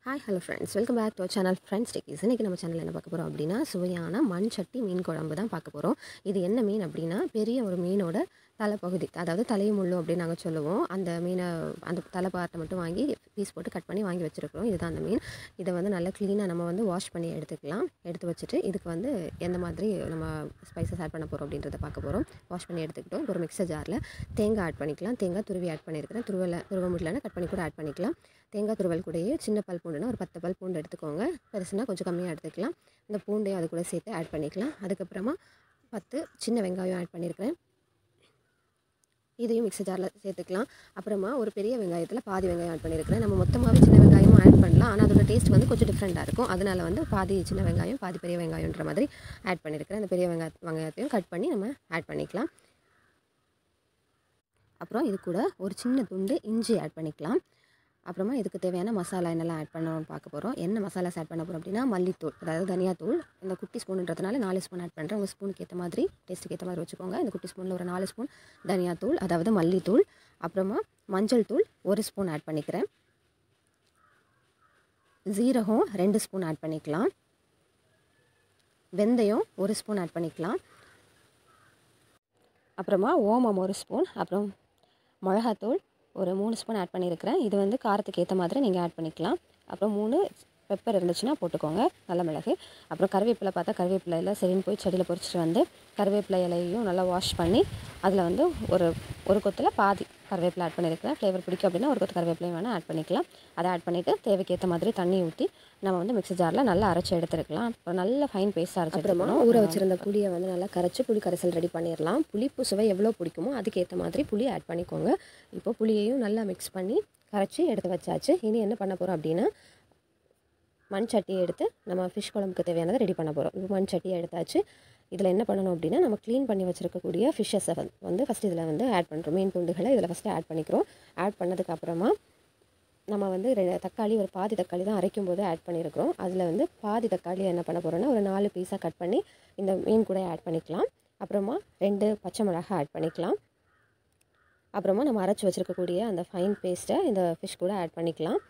Hi hello friends, welcome back to our channel friends techies. இன்றைக்கி நம்ம சேனலில் என்ன பார்க்க போகிறோம் அப்படின்னா, சுவையான மண் சட்டி மீன் குழம்பு தான் பார்க்க போகிறோம். இது என்ன மீன் அப்படின்னா, பெரிய ஒரு மீனோட தலைப்பகுதி, அதாவது தலையும் முள்ளும் அப்படின்னு நாங்கள் சொல்லுவோம். அந்த மீனை அந்த தலைப்பாட்டை மட்டும் வாங்கி பீஸ் போட்டு கட் பண்ணி வாங்கி வச்சுருக்கிறோம். இதுதான் அந்த மீன். இதை வந்து நல்லா க்ளீனாக நம்ம வந்து வாஷ் பண்ணி எடுத்துக்கலாம். எடுத்து வச்சுட்டு இதுக்கு வந்து எந்த மாதிரி நம்ம ஸ்பைசஸ் ஆட் பண்ண போகிறோம் அப்படின்றத பார்க்க போகிறோம். வாஷ் பண்ணி எடுத்துக்கிட்டோம். ஒரு மிக்சர் ஜாரில் தேங்காய் ஆட் பண்ணிக்கலாம். தேங்காய் துருவி ஆட் பண்ணியிருக்கிறேன். துருவ முடியலன்னா கட் பண்ணி கூட ஆட் பண்ணிக்கலாம். தேங்காய் துருவல் கூடயே சின்ன பல் பூண்டுனா ஒரு 10 பல் பூண்டு எடுத்துக்கோங்க. பெருசுனா கொஞ்சம் கம்மியாக எடுத்துக்கலாம். இந்த பூண்டையும் அது கூட சேர்த்து ஆட் பண்ணிக்கலாம். அதுக்கப்புறமா 10 சின்ன வெங்காயம் ஆட் பண்ணியிருக்கிறேன். இதையும் மிக்சர் ஜாரில் சேர்த்துக்கலாம். அப்புறமா ஒரு பெரிய வெங்காயத்தில் பாதி வெங்காயம் ஆட் பண்ணியிருக்கிறேன். நம்ம மொத்தமாகவே சின்ன வெங்காயமும் ஆட் பண்ணலாம். ஆனால் அதோட டேஸ்ட் வந்து கொஞ்சம் டிஃப்ரெண்ட்டாக இருக்கும். அதனால் வந்து பாதி சின்ன வெங்காயம் பாதி பெரிய வெங்காயன்ற மாதிரி ஆட் பண்ணியிருக்கிறேன். அந்த பெரிய வெங்காயத்தையும் கட் பண்ணி நம்ம ஆட் பண்ணிக்கலாம். அப்புறம் இது கூட ஒரு சின்ன துண்டு இஞ்சி ஆட் பண்ணிக்கலாம். அப்புறமா இதுக்கு தேவையான மசாலா என்னெல்லாம் ஆட் பண்ணணும்னு பார்க்க போகிறோம். என்ன மசாலாஸ் ஆட் பண்ண போகிறோம் அப்படின்னா, மல்லித்தூள், அதாவது தனியாத்தூள். இந்த குட்டி ஸ்பூனுன்றதுனால 4 ஸ்பூன் ஆட் பண்ணுறேன். உங்கள் ஸ்பூனுக்கு ஏற்ற மாதிரி, டேஸ்ட்டுக்கு ஏற்ற மாதிரி வச்சுக்கோங்க. இந்த குட்டி ஸ்பூனில் ஒரு 4 ஸ்பூன் தனியாத்தூள், அதாவது மல்லித்தூள். அப்புறமா மஞ்சள் தூள் 1 ஸ்பூன் ஆட் பண்ணிக்கிறேன். ஜீரகம் 2 ஸ்பூன் ஆட் பண்ணிக்கலாம். வெந்தயம் 1 ஸ்பூன் ஆட் பண்ணிக்கலாம். அப்புறமா ஓமம் 1 ஸ்பூன். அப்புறம் மிளகாத்தூள் ஒரு 3 ஸ்பூன் ஆட் பண்ணியிருக்கிறேன். இது வந்து காரத்துக்கு ஏற்ற மாதிரி நீங்கள் ஆட் பண்ணிக்கலாம். அப்புறம் 3 பெப்பர் இருந்துச்சுன்னா போட்டுக்கோங்க, நல்ல மிளகு. அப்புறம் கருவேப்பிலை பார்த்தா கருவேப்பிலையில் சரின்னு போய் செடியில் பறிச்சிட்டு வந்து கருவேப்பிலை இலையையும் நல்லா வாஷ் பண்ணி அதில் வந்து ஒரு கொத்தில் பாதி கருவேப்பிலை ஆட் பண்ணியிருக்கிறேன். ஃப்ளேவர் பிடிக்கும் அப்படின்னா ஒரு கொத்து கருவேப்பிலையும் வேணால் ஆட் பண்ணிக்கலாம். அதை ஆட் பண்ணிவிட்டு தேவைக்கேற்ற மாதிரி தண்ணி ஊற்றி நம்ம வந்து மிக்ஸி ஜாரில் நல்லா அரைச்சி எடுத்துருக்கலாம். அப்புறம் நல்ல ஃபைன் பேஸ்ட்டாக அரைச்சி எடுத்துக்கணும். ஊற வச்சுருந்த புளியை வந்து நல்லா கரைச்சி புளி கரைசல் ரெடி பண்ணிடலாம். புளிப்பு சுவை எவ்வளோ பிடிக்குமோ அதுக்கேற்ற மாதிரி புளி ஆட் பண்ணிக்கோங்க. இப்போ புளியையும் நல்லா மிக்ஸ் பண்ணி கரைச்சி எடுத்து வச்சாச்சு. இனி என்ன பண்ண போகிறோம் அப்படின்னா, மண் சட்டியை எடுத்து நம்ம ஃபிஷ் குழம்புக்கு தேவையானதை ரெடி பண்ண போகிறோம். இப்போ மண் சட்டியை எடுத்தாச்சு. இதில் என்ன பண்ணணும் அப்படின்னா, நம்ம க்ளீன் பண்ணி வச்சுருக்கக்கூடிய ஃபிஷ்ஷஸை வந்து ஃபஸ்ட்டு இதில் வந்து ஆட் பண்ணுறோம். மீன் துண்டுகளை இதில் ஃபஸ்ட்டு ஆட் பண்ணிக்கிறோம். ஆட் பண்ணதுக்கப்புறமா நம்ம வந்து தக்காளி, ஒரு பாதி தக்காளி தான் அரைக்கும் போது ஆட் பண்ணியிருக்கிறோம். அதில் வந்து பாதி தக்காளி என்ன பண்ண போகிறோன்னா, ஒரு 4 பீஸாக கட் பண்ணி இந்த மீன் கூட ஆட் பண்ணிக்கலாம். அப்புறமா 2 பச்சை மிளகாய் ஆட் பண்ணிக்கலாம். அப்புறமா நம்ம அரைச்சி வச்சுருக்கக்கூடிய அந்த ஃபைன் பேஸ்ட்டை இந்த ஃபிஷ் கூட ஆட் பண்ணிக்கலாம்.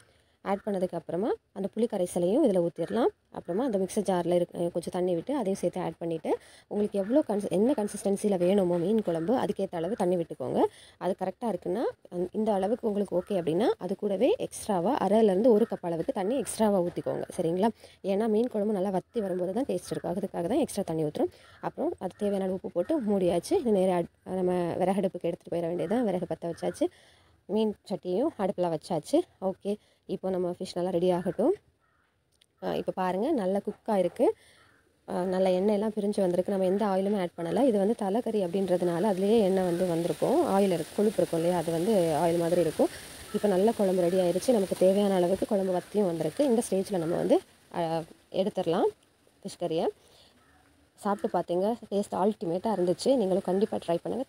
ஆட் பண்ணதுக்கப்புறமா அந்த புளி கரைசலையும் இதில் ஊற்றிடலாம். அப்புறமா அந்த மிக்சர் ஜாரில் கொஞ்சம் தண்ணி விட்டு அதையும் சேர்த்து ஆட் பண்ணிவிட்டு, உங்களுக்கு எவ்வளோ என்ன கன்சிஸ்டன்சியில் வேணுமோ மீன் குழம்பு அதுக்கேற்ற அளவு தண்ணி விட்டுக்கோங்க. அது கரெக்டாக இருக்குன்னா, இந்த அளவுக்கு உங்களுக்கு ஓகே அப்படின்னா அது கூடவே எக்ஸ்ட்ராவாக அரையிலேருந்து 1 கப் அளவுக்கு தண்ணி எக்ஸ்ட்ராவாக ஊற்றிக்கோங்க, சரிங்களா? ஏன்னா மீன் குழம்பு நல்லா வற்றி வரும்போது தான் டேஸ்ட் இருக்கும். அதுக்காக தான் எக்ஸ்ட்ரா தண்ணி ஊற்றுறோம். அப்புறம் அது தேவையான உப்பு போட்டு மூடியாச்சு. நேராக நம்ம விறகடுப்புக்கு எடுத்துகிட்டு போயிட வேண்டியதான். விறகு பற்ற வச்சாச்சு. மீன் சட்டியும் அடுப்பில் வச்சாச்சு. ஓகே, இப்போ நம்ம ஃபிஷ் நல்லா ரெடி ஆகட்டும். இப்போ பாருங்கள், நல்லா குக்காக இருக்குது. நல்ல எண்ணெயெல்லாம் பிரிஞ்சு வந்திருக்கு. நம்ம எந்த ஆயிலுமே ஆட் பண்ணலை. இது வந்து தலைக்கறி அப்படின்றதுனால அதுலேயே எண்ணெய் வந்து வந்திருக்கும். ஆயில் கொழுப்பு இருக்கும் இல்லையா, அது வந்து ஆயில் மாதிரி இருக்கும். இப்போ நல்ல குழம்பு ரெடி ஆயிடுச்சு. நமக்கு தேவையான அளவுக்கு குழம்பு வத்தியும் வந்திருக்கு. இந்த ஸ்டேஜில் நம்ம வந்து எடுத்துடலாம் ஃபிஷ் கறியை. சாப்பிட்டு பார்த்தீங்க, டேஸ்ட் அல்டிமேட்டாக இருந்துச்சு. நீங்களும் கண்டிப்பாக ட்ரை பண்ணுங்கள்.